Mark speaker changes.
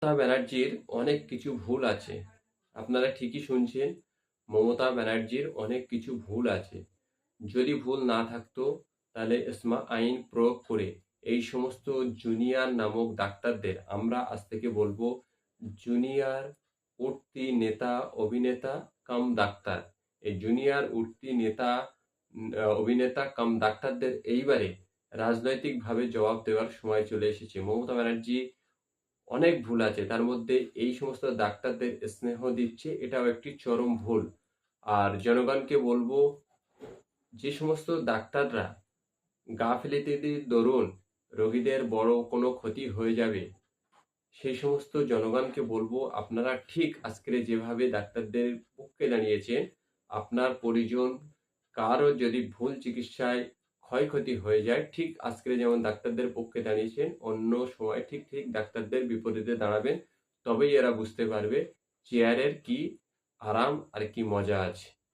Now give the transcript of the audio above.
Speaker 1: মমতা ব্যানার্জির অনেক কিছু ভুল আছে। আপনারা ঠিকই শুনছেন, মমতা ব্যানার্জির অনেক কিছু ভুল আছে। যদি ভুল না থাকতো তাহলে এসমা আইন প্রয়োগ করে এই সমস্ত জুনিয়র নামক ডাক্তারদের আমরা আজ থেকে বলবো জুনিয়র উঠতি নেতা, অভিনেতা কাম ডাক্তার। এই জুনিয়র উঠতি নেতা, অভিনেতা কাম ডাক্তারদের এইবারে রাজনৈতিকভাবে জবাব দেওয়ার সময় চলে এসেছে। মমতা ব্যানার্জি অনেক ভুল আছে। তার মধ্যে এই সমস্ত ডাক্তারদের স্নেহ দিচ্ছে, এটাও একটি চরম ভুল। আর জনগণকে বলবো, যে সমস্ত ডাক্তাররা গাফিলতির দরুন রোগীদের বড় কোনো ক্ষতি হয়ে যাবে, সেই সমস্ত জনগণকে বলবো আপনারা ঠিক আজকের যেভাবে ডাক্তারদের পক্ষে দাঁড়িয়েছেন, আপনার পরিজন কারো যদি ভুল চিকিৎসায় ক্ষয়ক্ষতি হয়ে যায়, ঠিক আজকের যেমন ডাক্তারদের পক্ষে দাঁড়িয়েছেন, অন্য সময় ঠিক ঠিক ডাক্তারদের বিপরীতে দাঁড়াবেন। তবেই এরা বুঝতে পারবে চেয়ারের কি আরাম আর কি মজা আছে।